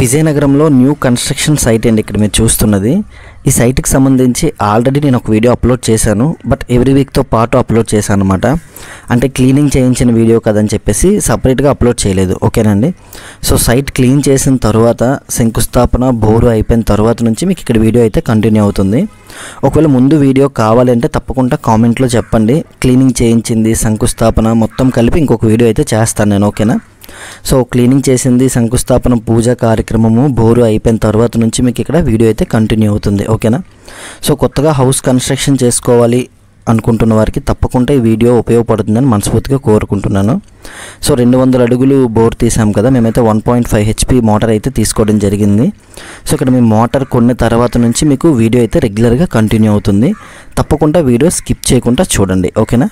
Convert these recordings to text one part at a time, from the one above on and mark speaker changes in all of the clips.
Speaker 1: విజయనగరంలో new construction site అండి ఇక్కడ మీరు చూస్తున్నది. ఈ సైట్కి సంబంధించి ఆల్రెడీ నేను ఒక వీడియో అప్లోడ్ చేశాను, బట్ ఎవ్రీ వీక్తో పాటు అప్లోడ్ చేశాను అనమాట. అంటే క్లీనింగ్ చేయించిన వీడియో కదని చెప్పేసి సపరేట్గా అప్లోడ్ చేయలేదు, ఓకేనండి. సో సైట్ క్లీన్ చేసిన తర్వాత శంకుస్థాపన బోరు అయిపోయిన తర్వాత నుంచి మీకు ఇక్కడ వీడియో అయితే కంటిన్యూ అవుతుంది. ఒకవేళ ముందు వీడియో కావాలంటే తప్పకుండా కామెంట్లో చెప్పండి. క్లీనింగ్ చేయించింది, శంకుస్థాపన మొత్తం కలిపి ఇంకొక వీడియో అయితే చేస్తాను నేను, ఓకేనా. సో క్లీనింగ్ చేసింది, శంకుస్థాపన పూజ కార్యక్రమము బోరు అయిపోయిన తర్వాత నుంచి మీకు ఇక్కడ వీడియో అయితే కంటిన్యూ అవుతుంది, ఓకేనా. సో కొత్తగా హౌస్ కన్స్ట్రక్షన్ చేసుకోవాలి అనుకుంటున్న వారికి తప్పకుండా ఈ వీడియో ఉపయోగపడుతుందని మనస్ఫూర్తిగా కోరుకుంటున్నాను. సో 200 అడుగులు బోర్ తీసాం కదా, మేమైతే 1.5 HP మోటార్ అయితే తీసుకోవడం జరిగింది. సో ఇక్కడ మేము మోటార్ కొన్న తర్వాత నుంచి మీకు వీడియో అయితే రెగ్యులర్గా కంటిన్యూ అవుతుంది. తప్పకుండా వీడియో స్కిప్ చేయకుండా చూడండి, ఓకేనా.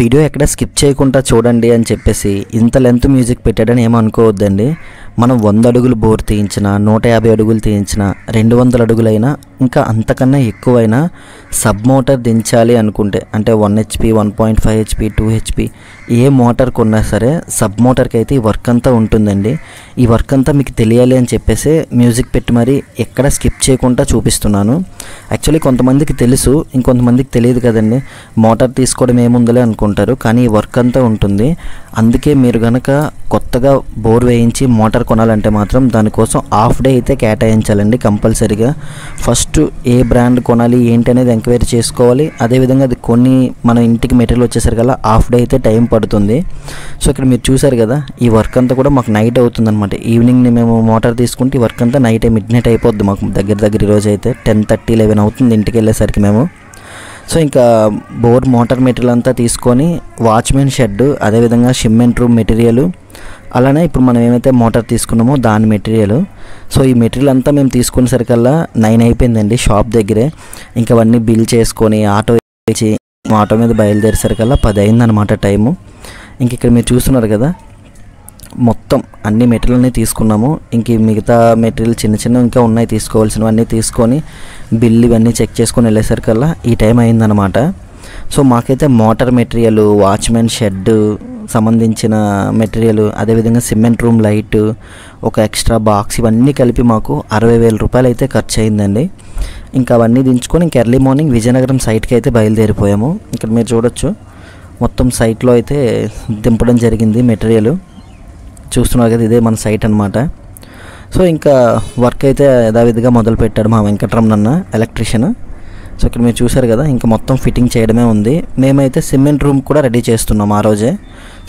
Speaker 1: వీడియో ఎక్కడ స్కిప్ చేయకుండా చూడండి అని చెప్పేసి ఇంత లెంత్ మ్యూజిక్ పెట్టాడని ఏమనుకోవద్దండి. మనం 100 అడుగులు బోర్ తీయించిన, 150 అడుగులు తీయించిన, 200 అడుగులైనా ఇంకా అంతకన్నా ఎక్కువైనా సబ్ మోటార్ దించాలి అనుకుంటే, అంటే 1 HP, 1.5 HP, 2 HP ఏ మోటార్ కొన్నా సరే సబ్ మోటార్కి అయితే ఈ వర్క్ అంతా ఉంటుందండి. ఈ వర్క్ అంతా మీకు తెలియాలి అని చెప్పేసి మ్యూజిక్ పెట్టి మరి ఎక్కడ స్కిప్ చేయకుండా చూపిస్తున్నాను. యాక్చువల్లీ కొంతమందికి తెలుసు, ఇంకొంతమందికి తెలియదు కదండి. మోటార్ తీసుకోవడం ఏముందలే అనుకుంటారు, కానీ ఈ వర్క్ అంతా ఉంటుంది. అందుకే మీరు కనుక కొత్తగా బోర్ వేయించి మోటార్ కొనాలంటే మాత్రం దానికోసం హాఫ్ డే అయితే కేటాయించాలండి కంపల్సరీగా. ఫస్ట్ ఏ బ్రాండ్ కొనాలి ఏంటి అనేది ఎంక్వైరీ చేసుకోవాలి. అదేవిధంగా అది కొన్ని మన ఇంటికి మెటీరియల్ వచ్చేసరికల్లా హాఫ్ డే అయితే టైం పడుతుంది. సో ఇక్కడ మీరు చూసారు కదా, ఈ వర్క్ అంతా కూడా మాకు నైట్ అవుతుంది అనమాట. ఈవినింగ్ని మేము మోటార్ తీసుకుంటే ఈ వర్క్ అంతా నైట్ మిడ్ నైట్ అయిపోద్ది మాకు. దగ్గర ఈరోజు అయితే 10:30, 11 అవుతుంది ఇంటికి వెళ్ళేసరికి మేము. సో ఇంకా బోర్ మోటార్ మెటీరియల్ అంతా తీసుకొని వాచ్మెన్ షెడ్, అదేవిధంగా సిమెంట్ రూమ్ మెటీరియల్, అలానే ఇప్పుడు మనం ఏమైతే మోటార్ తీసుకున్నామో దాని మెటీరియల్. సో ఈ మెటీరియల్ అంతా మేము తీసుకునేసరికల్లా 9 అయిపోయిందండి షాప్ దగ్గరే. ఇంకా అవన్నీ బిల్ చేసుకొని ఆటో ఇచ్చి ఆటో మీద బయలుదేరేసరికల్లా 10 అయిందనమాట టైము. ఇంక ఇక్కడ మీరు చూస్తున్నారు కదా, మొత్తం అన్ని మెటీరియల్ని తీసుకున్నాము. ఇంక మిగతా మెటీరియల్ చిన్న చిన్న ఇంకా ఉన్నాయి తీసుకోవాల్సినవన్నీ తీసుకొని బిల్ ఇవన్నీ చెక్ చేసుకొని వెళ్ళేసరికల్లా ఈ టైం అయిందనమాట. సో మాకైతే మోటార్ మెటీరియల్, వాచ్మెన్ షెడ్, సంబంధించిన మెటీరియల్, అదేవిధంగా సిమెంట్ రూమ్ లైట్, ఒక ఎక్స్ట్రా బాక్స్, ఇవన్నీ కలిపి మాకు 60,000 రూపాయలు అయితే ఖర్చు అయిందండి. ఇంకా అవన్నీ దించుకొని ఇంక ఎర్లీ మార్నింగ్ విజయనగరం సైట్కి అయితే బయలుదేరిపోయాము. ఇక్కడ మీరు చూడొచ్చు మొత్తం సైట్లో అయితే దింపడం జరిగింది మెటీరియల్. చూస్తున్నారు కదా, ఇదే మన సైట్ అనమాట. సో ఇంకా వర్క్ అయితే యథావిధిగా మొదలు పెట్టాడు మా వెంకటరమణ ఎలక్ట్రీషియన్. సో ఇక్కడ మీరు చూసారు కదా, ఇంకా మొత్తం ఫిట్టింగ్ చేయడమే ఉంది. మేమైతే సిమెంట్ రూమ్ కూడా రెడీ చేస్తున్నాం ఆ రోజే.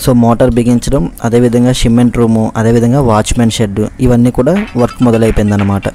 Speaker 1: సో మోటార్ బిగించడం, అదేవిధంగా సిమెంట్ రూము, అదేవిధంగా వాచ్మెన్ షెడ్, ఇవన్నీ కూడా వర్క్ మొదలైపోయిందన్నమాట.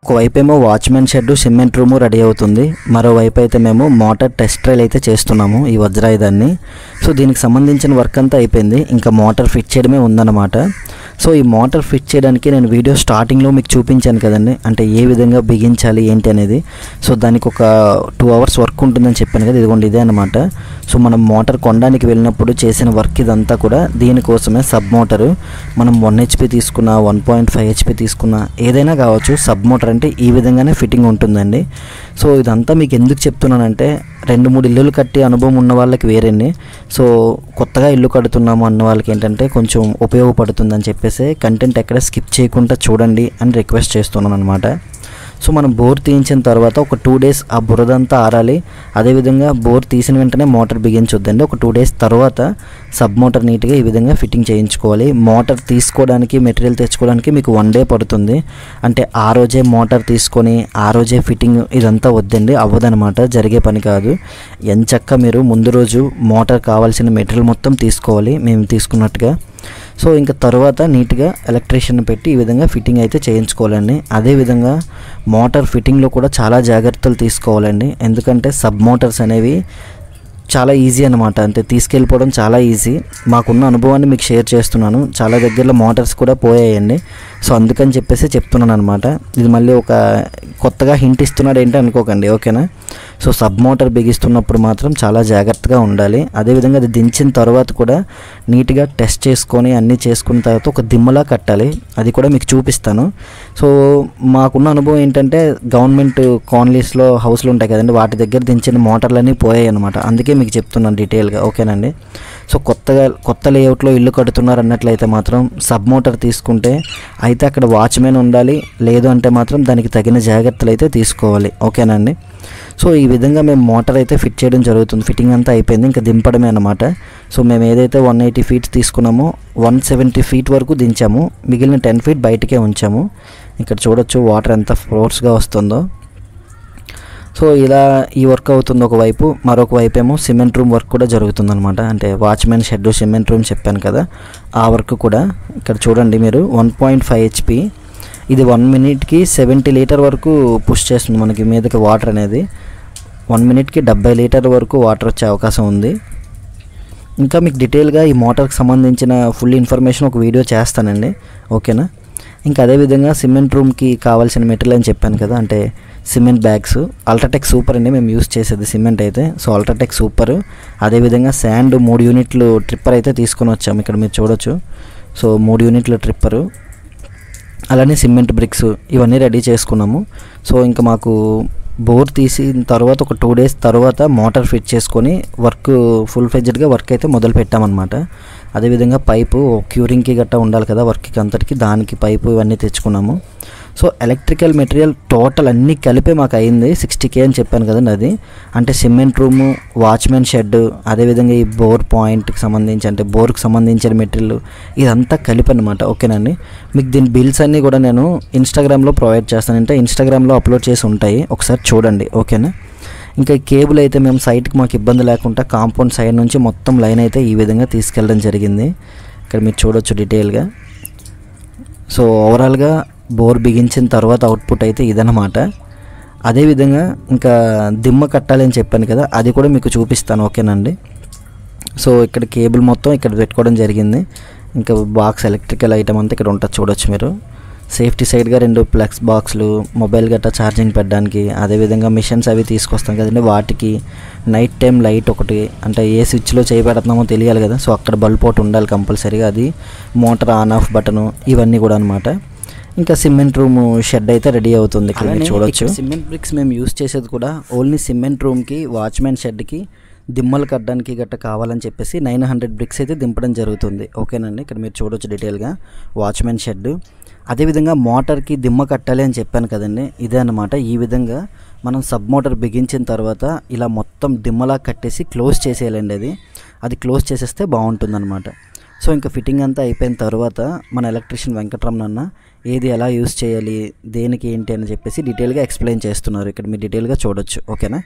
Speaker 1: ఒకవైపు ఏమో watchman shed, cement room ready అవుతుంది. మరోవైపు అయితే మేము మోటార్ టెస్ట్ ట్రైల్ అయితే చేస్తున్నాము ఈ వజ్రాయుధాన్ని. సో దీనికి సంబంధించిన వర్క్ అంతా అయిపోయింది, ఇంకా మోటార్ ఫిట్ చేయడమే ఉందన్నమాట. సో ఈ మోటార్ ఫిట్ చేయడానికి నేను వీడియో స్టార్టింగ్లో మీకు చూపించాను కదండి, అంటే ఏ విధంగా బిగించాలి ఏంటి అనేది. సో దానికి ఒక 2 hours వర్క్ ఉంటుందని చెప్పాను కదా, ఇదిగోండి ఇదే అనమాట. సో మనం మోటార్ కొనడానికి వెళ్ళినప్పుడు చేసిన వర్క్ ఇదంతా కూడా దీనికోసమే. సబ్ మోటారు మనం 1 HP తీసుకున్నా, 1.5 HP తీసుకున్నా, ఏదైనా కావచ్చు, సబ్ మోటార్ అంటే ఈ విధంగానే ఫిట్టింగ్ ఉంటుందండి. సో ఇదంతా మీకు ఎందుకు చెప్తున్నానంటే 2-3 ఇల్లులు కట్టి అనుభవం ఉన్న వాళ్ళకి వేరేండి. సో కొత్తగా ఇల్లు కడుతున్నాము అన్న వాళ్ళకి ఏంటంటే కొంచెం ఉపయోగపడుతుందని చెప్పేసి కంటెంట్ ఎక్కడ స్కిప్ చేయకుండా చూడండి అని రిక్వెస్ట్ చేస్తున్నాను అనమాట. సో మనం బోర్ తీయించిన తర్వాత ఒక 2 days ఆ బురదంతా ఆరాలి. అదేవిధంగా బోర్ తీసిన వెంటనే మోటార్ బిగించొద్దండి. ఒక 2 days తర్వాత సబ్ మోటార్ నీట్గా ఈ విధంగా ఫిట్టింగ్ చేయించుకోవాలి. మోటార్ తీసుకోవడానికి, మెటీరియల్ తెచ్చుకోవడానికి మీకు 1 day పడుతుంది. అంటే ఆ రోజే మోటార్ తీసుకొని ఆ రోజే ఫిట్టింగ్ ఇదంతా వద్దండి, అవ్వదనమాట, జరిగే పని కాదు. ఎంచక్క మీరు ముందు రోజు మోటార్ కావాల్సిన మెటీరియల్ మొత్తం తీసుకోవాలి, మేము తీసుకున్నట్టుగా. సో ఇంకా తర్వాత నీట్గా ఎలక్ట్రీషియన్ పెట్టి ఈ విధంగా ఫిట్టింగ్ అయితే చేయించుకోవాలండి. అదేవిధంగా మోటార్ ఫిట్టింగ్లో కూడా చాలా జాగ్రత్తలు తీసుకోవాలండి. ఎందుకంటే సబ్ మోటార్స్ అనేవి చాలా ఈజీ అనమాట, అంటే తీసుకెళ్ళిపోవడం చాలా ఈజీ. మాకున్న అనుభవాన్ని మీకు షేర్ చేస్తున్నాను. చాలా దగ్గరలో మోటార్స్ కూడా పోయాయండి. సో అందుకని చెప్పేసి చెప్తున్నాను అనమాట. ఇది మళ్ళీ ఒక కొత్తగా హింట్ ఇస్తున్నాడు ఏంటి అనుకోకండి, ఓకేనా. సో సబ్ మోటార్ బిగిస్తున్నప్పుడు మాత్రం చాలా జాగ్రత్తగా ఉండాలి. అదేవిధంగా అది దించిన తర్వాత కూడా నీట్గా టెస్ట్ చేసుకొని అన్నీ చేసుకున్న తర్వాత ఒక దిమ్మలా కట్టాలి. అది కూడా మీకు చూపిస్తాను. సో మాకున్న అనుభవం ఏంటంటే గవర్నమెంట్ కాలనీస్లో హౌస్లు ఉంటాయి కదండి, వాటి దగ్గర దించిన మోటార్లన్నీ పోయాయి అనమాట. అందుకే మీకు చెప్తున్నాను డీటెయిల్గా, ఓకేనండి. సో కొత్త లేఅవుట్లో ఇల్లు కడుతున్నారు అన్నట్లయితే మాత్రం సబ్ మోటార్ తీసుకుంటే అయితే అక్కడ వాచ్మెన్ ఉండాలి, లేదు అంటే మాత్రం దానికి తగిన జాగ్రత్తలు అయితే తీసుకోవాలి, ఓకేనండి. సో ఈ విధంగా మేము మోటార్ అయితే ఫిట్ చేయడం జరుగుతుంది. ఫిట్టింగ్ అంతా అయిపోయింది, ఇంకా దింపడమే అన్నమాట. సో మేము ఏదైతే 180 ఫీట్ తీసుకున్నామో 170 ఫీట్ వరకు దించాము, మిగిలిన 10 ఫీట్ బయటకే ఉంచాము. ఇక్కడ చూడొచ్చు వాటర్ ఎంత ఫోర్స్గా వస్తుందో. సో ఇలా ఈ వర్క్ అవుతుంది ఒకవైపు, మరొక వైపు ఏమో సిమెంట్ రూమ్ వర్క్ కూడా జరుగుతుంది అనమాట. అంటే వాచ్మెన్ షెడ్, సిమెంట్ రూమ్ చెప్పాను కదా, ఆ వర్క్ కూడా. ఇక్కడ చూడండి మీరు 1.5 HP, ఇది 1 మినిట్కి 70 లీటర్ వరకు పుష్ చేస్తుంది మనకి మీదకి వాటర్ అనేది. 1 మినిట్కి 70 లీటర్ వరకు వాటర్ వచ్చే అవకాశం ఉంది. ఇంకా మీకు డీటెయిల్గా ఈ మోటార్కి సంబంధించిన ఫుల్ ఇన్ఫర్మేషన్ ఒక వీడియో చేస్తానండి, ఓకేనా. ఇంకా అదేవిధంగా సిమెంట్ రూమ్కి కావాల్సిన మెటీరియల్ అని చెప్పాను కదా, అంటే సిమెంట్ బ్యాగ్స్ అల్ట్రాటెక్ సూపర్ అండి మేము యూస్ చేసేది సిమెంట్ అయితే. సో అల్ట్రాటెక్ సూపర్, అదేవిధంగా శాండ్ 3 యూనిట్లు ట్రిప్పర్ అయితే తీసుకొని వచ్చాము, ఇక్కడ మీరు చూడొచ్చు. సో 3 యూనిట్ల ట్రిప్పరు, అలానే సిమెంట్ బ్రిక్స్ ఇవన్నీ రెడీ చేసుకున్నాము. సో ఇంకా మాకు బోర్ తీసిన తర్వాత ఒక 2 డేస్ తర్వాత మోటార్ ఫిట్ చేసుకొని వర్క్ ఫుల్ ఫ్లెడ్జ్డ్గా వర్క్ అయితే మొదలు పెట్టామన్నమాట. అదేవిధంగా పైపు క్యూరింగ్కి గట్టా ఉండాలి కదా వర్క్కి అంతటికి, దానికి పైపు ఇవన్నీ తెచ్చుకున్నాము. సో ఎలక్ట్రికల్ మెటీరియల్ టోటల్ అన్నీ కలిపే మాకు అయింది 60K అని చెప్పాను కదండి. అది అంటే సిమెంట్ రూము, వాచ్మెన్ షెడ్, అదేవిధంగా ఈ బోర్ పాయింట్కి సంబంధించి అంటే బోర్కి సంబంధించిన మెటీరియల్ ఇదంతా కలిపి అనమాట, ఓకేనండి. మీకు దీని బిల్స్ అన్నీ కూడా నేను ఇన్స్టాగ్రామ్లో ప్రొవైడ్ చేస్తాను, అంటే ఇన్స్టాగ్రామ్లో అప్లోడ్ చేసి ఉంటాయి, ఒకసారి చూడండి, ఓకేనా. ఇంకా ఈ కేబుల్ అయితే మేము సైట్కి మాకు ఇబ్బంది లేకుండా కాంపౌండ్ సైడ్ నుంచి మొత్తం లైన్ అయితే ఈ విధంగా తీసుకెళ్ళడం జరిగింది. ఇక్కడ మీరు చూడొచ్చు డీటెయిల్గా. సో ఓవరాల్గా బోర్ బిగించిన తర్వాత అవుట్పుట్ అయితే ఇదన్నమాట. అదేవిధంగా ఇంకా దిమ్మ కట్టాలి అని చెప్పాను కదా, అది కూడా మీకు చూపిస్తాను, ఓకేనండి. సో ఇక్కడ కేబుల్ మొత్తం ఇక్కడ పెట్టుకోవడం జరిగింది. ఇంకా బాక్స్ ఎలక్ట్రికల్ ఐటమ్ అంతా ఇక్కడ ఉంటుంది చూడొచ్చు మీరు. సేఫ్టీ సైడ్గా 2 ప్లగ్స్ బాక్స్లు, మొబైల్ గట్టా ఛార్జింగ్ పెట్టడానికి, అదేవిధంగా మిషన్స్ అవి తీసుకొస్తాం కదండి, వాటికి నైట్ టైం లైట్ ఒకటి, అంటే ఏ స్విచ్లో చేయబెడుతున్నామో తెలియాలి కదా, సో అక్కడ బల్బ్ ఒకటి ఉండాలి కంపల్సరీగా, అది మోటార్ ఆన్ ఆఫ్ బటను ఇవన్నీ కూడా అనమాట. ఇంకా సిమెంట్ రూమ్ షెడ్ అయితే రెడీ అవుతుంది, ఇక్కడ మీరు చూడొచ్చు. సిమెంట్ బ్రిక్స్ మేము యూస్ చేసేది కూడా ఓన్లీ సిమెంట్ రూమ్కి, వాచ్మెన్ షెడ్కి దిమ్మలు కట్టడానికి గట్ట కావాలని చెప్పేసి 900 బ్రిక్స్ అయితే దింపడం జరుగుతుంది, ఓకేనండి. ఇక్కడ మీరు చూడొచ్చు డీటెయిల్గా వాచ్మెన్ షెడ్. అదేవిధంగా మోటార్కి దిమ్మ కట్టాలి అని చెప్పాను కదండి, ఇదే అన్నమాట. ఈ విధంగా మనం సబ్ మోటార్ బిగించిన తర్వాత ఇలా మొత్తం దిమ్మలా కట్టేసి క్లోజ్ చేసేయాలండి, అది క్లోజ్ చేసేస్తే బాగుంటుందన్నమాట. సో ఇంకా ఫిట్టింగ్ అంతా అయిపోయిన తర్వాత మన ఎలక్ట్రీషియన్ వెంకటరమణ అన్న ఏది ఎలా యూస్ చేయాలి, దేనికి ఏంటి అని చెప్పేసి డీటెయిల్గా ఎక్స్ప్లెయిన్ చేస్తున్నారు, ఇక్కడ మీరు డీటెయిల్గా చూడొచ్చు, ఓకేనా.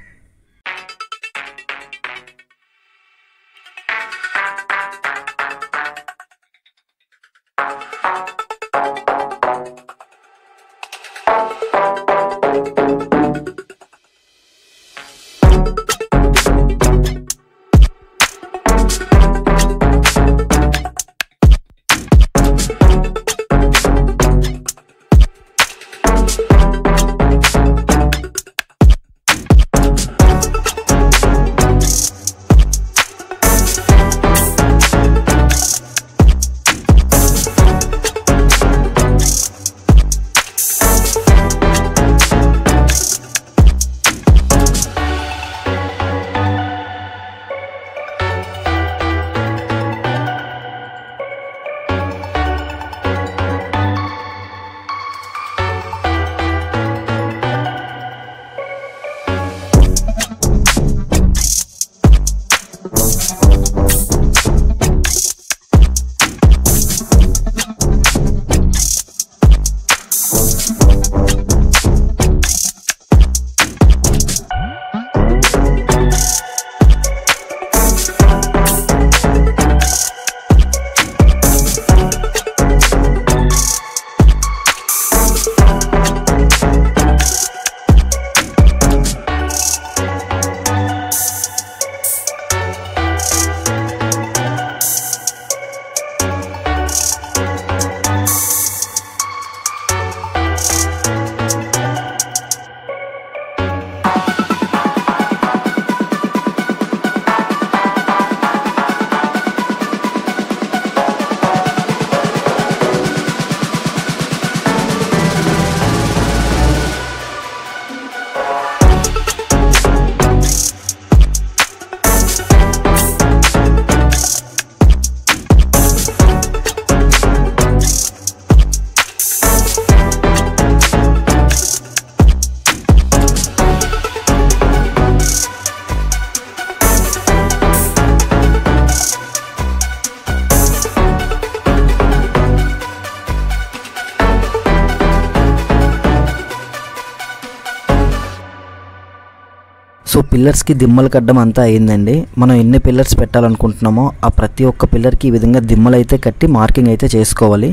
Speaker 1: సో పిల్లర్స్కి దిమ్మలు కట్టడం అంతా అయిందండి. మనం ఎన్ని పిల్లర్స్ పెట్టాలనుకుంటున్నామో ఆ ప్రతి ఒక్క పిల్లర్కి ఈ విధంగా దిమ్మలు అయితే కట్టి మార్కింగ్ అయితే చేసుకోవాలి.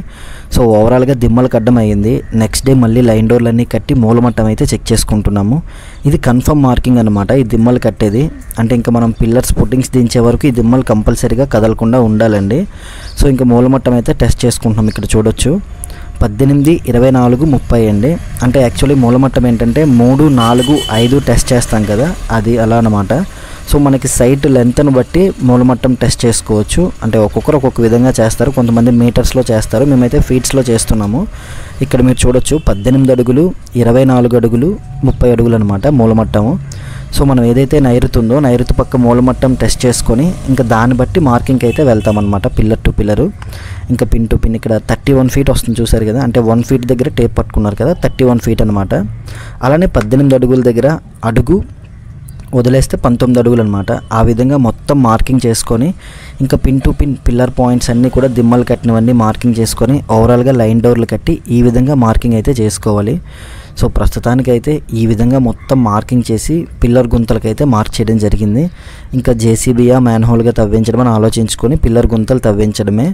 Speaker 1: సో ఓవరాల్గా దిమ్మలు కట్టడం అయ్యింది. నెక్స్ట్ డే మళ్ళీ లైన్ డోర్లన్నీ కట్టి మూలమట్టం అయితే చెక్ చేసుకుంటున్నాము. ఇది కన్ఫర్మ్ మార్కింగ్ అనమాట ఈ దిమ్మలు కట్టేది. అంటే ఇంకా మనం పిల్లర్స్ పుట్టింగ్స్ దించే వరకు ఈ దిమ్మలు కంపల్సరీగా కదలకుండా ఉండాలండి. సో ఇంకా మూలమట్టం అయితే టెస్ట్ చేసుకుంటున్నాం. ఇక్కడ చూడొచ్చు 18, 24, 30 అండి. అంటే యాక్చువల్లీ మూలమట్టం ఏంటంటే 3, 4, 5 టెస్ట్ చేస్తాం కదా, అది అలా అనమాట. సో మనకి సైట్ లెంత్ను బట్టి మూలమట్టం టెస్ట్ చేసుకోవచ్చు. అంటే ఒక్కొక్కరు ఒక్కొక్క విధంగా చేస్తారు. కొంతమంది మీటర్స్లో చేస్తారు, మేమైతే ఫీట్స్లో చేస్తున్నాము. ఇక్కడ మీరు చూడొచ్చు 18 అడుగులు, 24 అడుగులు, 30 అడుగులు అనమాట మూలమట్టము. సో మనం ఏదైతే నైరుతుందో నైరుతి పక్క మూలమట్టం టెస్ట్ చేసుకొని ఇంకా దాన్ని బట్టి మార్కింగ్కి అయితే వెళ్తామన్నమాట. పిల్లర్ టు పిల్లరు ఇంకా పిన్ టు పిన్. ఇక్కడ 31 ఫీట్ వస్తుంది చూసారు కదా, అంటే 1 ఫీట్ దగ్గర టేప్ పట్టుకున్నారు కదా, 31 ఫీట్ అనమాట. అలానే 18 అడుగుల దగ్గర అడుగు వదిలేస్తే 19 అడుగులు అనమాట. ఆ విధంగా మొత్తం మార్కింగ్ చేసుకొని ఇంకా pin to pin pillar points అన్నీ కూడా దిమ్మలు కట్టినవన్నీ మార్కింగ్ చేసుకొని ఓవరాల్గా లైన్ డోర్లు కట్టి ఈ విధంగా మార్కింగ్ అయితే చేసుకోవాలి. సో ప్రస్తుతానికైతే ఈ విధంగా మొత్తం మార్కింగ్ చేసి పిల్లర్ గుంతలకైతే మార్క్ చేయడం జరిగింది. ఇంకా జేసీబీయా మ్యాన్హోల్గా తవ్వించడం అని ఆలోచించుకొని పిల్లర్ గుంతలు తవ్వించడమే.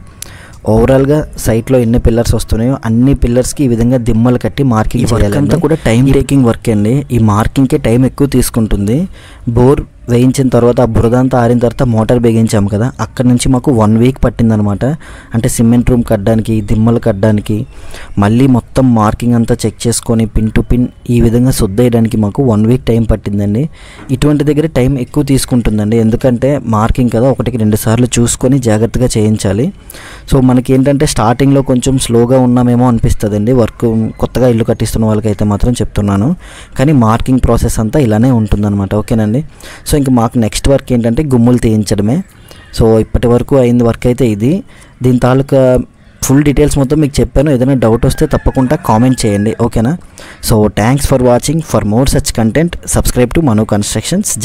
Speaker 1: ఓవరాల్గా సైట్లో ఎన్ని పిల్లర్స్ వస్తున్నాయో అన్ని పిల్లర్స్కి ఈ విధంగా దిమ్మలు కట్టి మార్కింగ్ చేయాలి. అంతా కూడా టైం టేకింగ్ వర్క్ అండి. ఈ మార్కింగ్కే టైం ఎక్కువ తీసుకుంటుంది. బోర్ వేయించిన తర్వాత ఆ బురదంతా ఆరిన తర్వాత మోటార్ బిగించాము కదా, అక్కడి నుంచి మాకు 1 వీక్ పట్టిందనమాట. అంటే సిమెంట్ రూమ్ కట్టడానికి, దిమ్మలు కట్టడానికి, మళ్ళీ మొత్తం మార్కింగ్ అంతా చెక్ చేసుకొని పిన్ టు పిన్ ఈ విధంగా శుద్ధేయడానికి మాకు 1 వీక్ టైం పట్టిందండి. ఇటువంటి దగ్గర టైం ఎక్కువ తీసుకుంటుందండి. ఎందుకంటే మార్కింగ్ కదా, 1-2 సార్లు చూసుకొని జాగ్రత్తగా చేయించాలి. సో మనకి ఏంటంటే స్టార్టింగ్లో కొంచెం స్లోగా ఉన్నామేమో అనిపిస్తుందండి వర్క్. కొత్తగా ఇల్లు కట్టిస్తున్న వాళ్ళకైతే మాత్రం చెప్తున్నాను. కానీ మార్కింగ్ ప్రాసెస్ అంతా ఇలానే ఉంటుందన్నమాట. ఓకేనండి. సో ఇంకా మాకు నెక్స్ట్ వర్క్ ఏంటంటే గుమ్ములు తీయించడమే. సో ఇప్పటి వరకు అయింది వర్క్ అయితే ఇది. దీని తాలూకా ఫుల్ డీటెయిల్స్ మొత్తం మీకు చెప్పాను. ఏదైనా డౌట్ వస్తే తప్పకుండా కామెంట్ చేయండి. ఓకేనా. So thanks for watching. For more such content subscribe to Manu constructions. జై